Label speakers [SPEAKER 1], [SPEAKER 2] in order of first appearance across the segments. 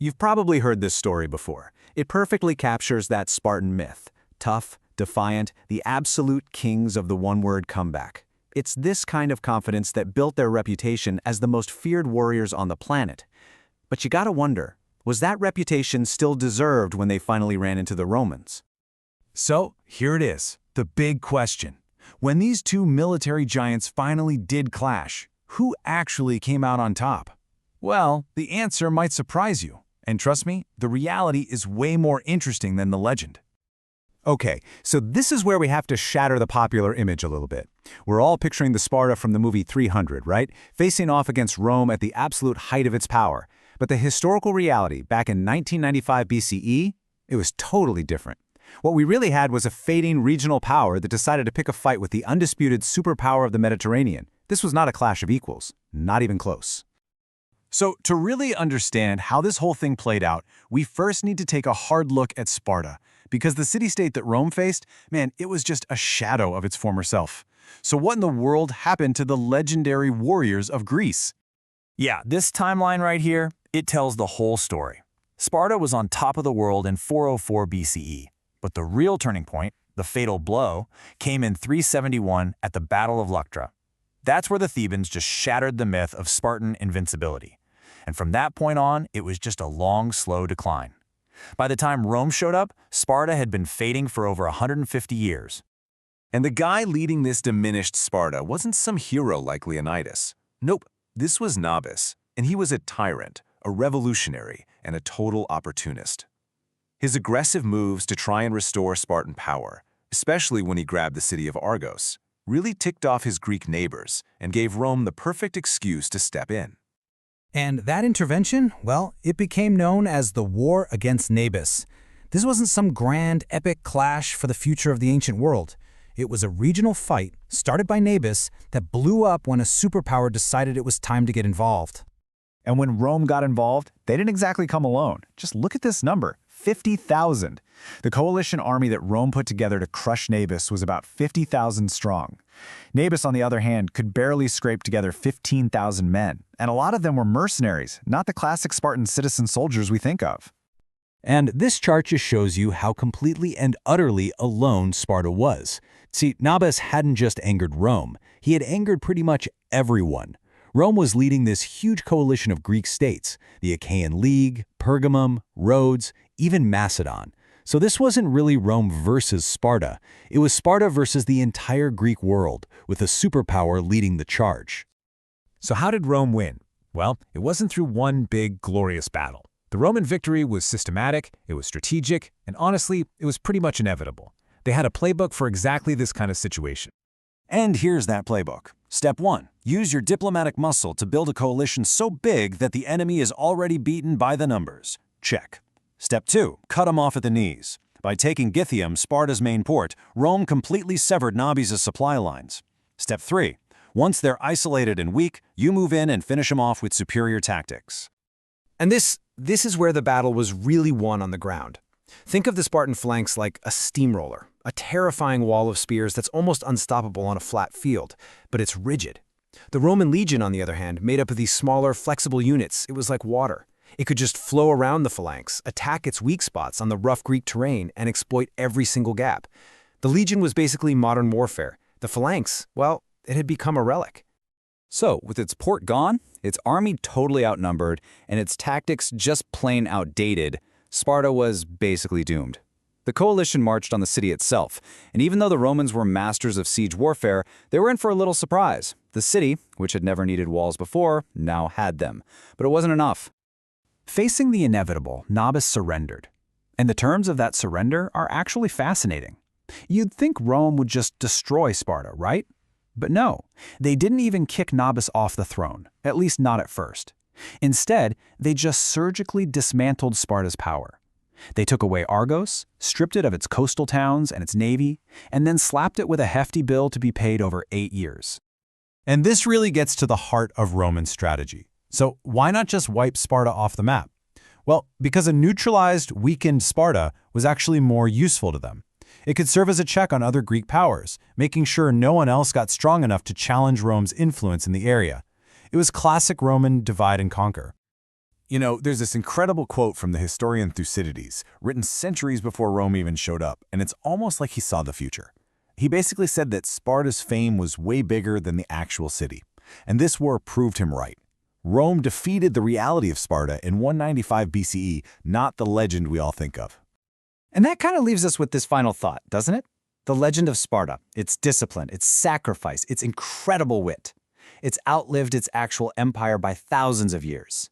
[SPEAKER 1] You've probably heard this story before. It perfectly captures that Spartan myth. Tough, defiant, the absolute kings of the one-word comeback. It's this kind of confidence that built their reputation as the most feared warriors on the planet. But you gotta wonder, was that reputation still deserved when they finally ran into the Romans?
[SPEAKER 2] So, here it is, the big question. When these two military giants finally did clash, who actually came out on top? Well, the answer might surprise you. And trust me, the reality is way more interesting than the legend.
[SPEAKER 3] Okay, so this is where we have to shatter the popular image a little bit. We're all picturing the Sparta from the movie 300, right? Facing off against Rome at the absolute height of its power. But the historical reality back in 1995 BCE, it was totally different. What we really had was a fading regional power that decided to pick a fight with the undisputed superpower of the Mediterranean. This was not a clash of equals, not even close.
[SPEAKER 2] So, to really understand how this whole thing played out, we first need to take a hard look at Sparta, because the city-state that Rome faced, man, it was just a shadow of its former self. So what in the world happened to the legendary warriors of Greece?
[SPEAKER 4] Yeah, this timeline right here, it tells the whole story. Sparta was on top of the world in 404 BCE, but the real turning point, the fatal blow, came in 371 at the Battle of Leuctra. That's where the Thebans just shattered the myth of Spartan invincibility. And from that point on, it was just a long, slow decline. By the time Rome showed up, Sparta had been fading for over 150 years.
[SPEAKER 2] And the guy leading this diminished Sparta wasn't some hero like Leonidas. Nope, this was Nabis, and he was a tyrant, a revolutionary, and a total opportunist. His aggressive moves to try and restore Spartan power, especially when he grabbed the city of Argos, really ticked off his Greek neighbors and gave Rome the perfect excuse to step in.
[SPEAKER 3] And that intervention, well, it became known as the War against Nabis. This wasn't some grand, epic clash for the future of the ancient world. It was a regional fight started by Nabis that blew up when a superpower decided it was time to get involved.
[SPEAKER 5] And when Rome got involved, they didn't exactly come alone. Just look at this number, 50,000. The coalition army that Rome put together to crush Nabis was about 50,000 strong. Nabis, on the other hand, could barely scrape together 15,000 men, and a lot of them were mercenaries, not the classic Spartan citizen soldiers we think of.
[SPEAKER 3] And this chart just shows you how completely and utterly alone Sparta was. See, Nabis hadn't just angered Rome, he had angered pretty much everyone. Rome was leading this huge coalition of Greek states, the Achaean League, Pergamum, Rhodes, even Macedon. So this wasn't really Rome versus Sparta. It was Sparta versus the entire Greek world, with a superpower leading the charge.
[SPEAKER 2] So how did Rome win? Well, it wasn't through one big, glorious battle. The Roman victory was systematic, it was strategic, and honestly, it was pretty much inevitable. They had a playbook for exactly this kind of situation.
[SPEAKER 4] And here's that playbook. Step 1. Use your diplomatic muscle to build a coalition so big that the enemy is already beaten by the numbers. Check. Step 2. Cut them off at the knees. By taking Gythium, Sparta's main port, Rome completely severed Nabis' supply lines. Step 3. Once they're isolated and weak, you move in and finish them off with superior tactics.
[SPEAKER 1] And this is where the battle was really won on the ground. Think of the Spartan phalanx like a steamroller, a terrifying wall of spears that's almost unstoppable on a flat field, but it's rigid. The Roman legion, on the other hand, made up of these smaller, flexible units. It was like water. It could just flow around the phalanx, attack its weak spots on the rough Greek terrain, and exploit every single gap. The legion was basically modern warfare. The phalanx, well, it had become a relic.
[SPEAKER 6] So, with its port gone, its army totally outnumbered, and its tactics just plain outdated, Sparta was basically doomed. The coalition marched on the city itself, and even though the Romans were masters of siege warfare, they were in for a little surprise. The city, which had never needed walls before, now had them. But it wasn't enough.
[SPEAKER 3] Facing the inevitable, Nabis surrendered. And the terms of that surrender are actually fascinating. You'd think Rome would just destroy Sparta, right? But no, they didn't even kick Nabis off the throne, at least not at first. Instead, they just surgically dismantled Sparta's power. They took away Argos, stripped it of its coastal towns and its navy, and then slapped it with a hefty bill to be paid over 8 years.
[SPEAKER 2] And this really gets to the heart of Roman strategy. So why not just wipe Sparta off the map? Well, because a neutralized, weakened Sparta was actually more useful to them. It could serve as a check on other Greek powers, making sure no one else got strong enough to challenge Rome's influence in the area. It was classic Roman divide and conquer. You know, there's this incredible quote from the historian Thucydides, written centuries before Rome even showed up, and it's almost like he saw the future. He basically said that Sparta's fame was way bigger than the actual city, and this war proved him right. Rome defeated the reality of Sparta in 195 BCE, not the legend we all think of.
[SPEAKER 6] And that kind of leaves us with this final thought, doesn't it? The legend of Sparta, its discipline, its sacrifice, its incredible wit. It's outlived its actual empire by thousands of years.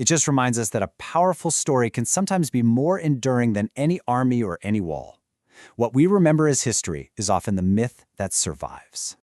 [SPEAKER 6] It just reminds us that a powerful story can sometimes be more enduring than any army or any wall. What we remember as history is often the myth that survives.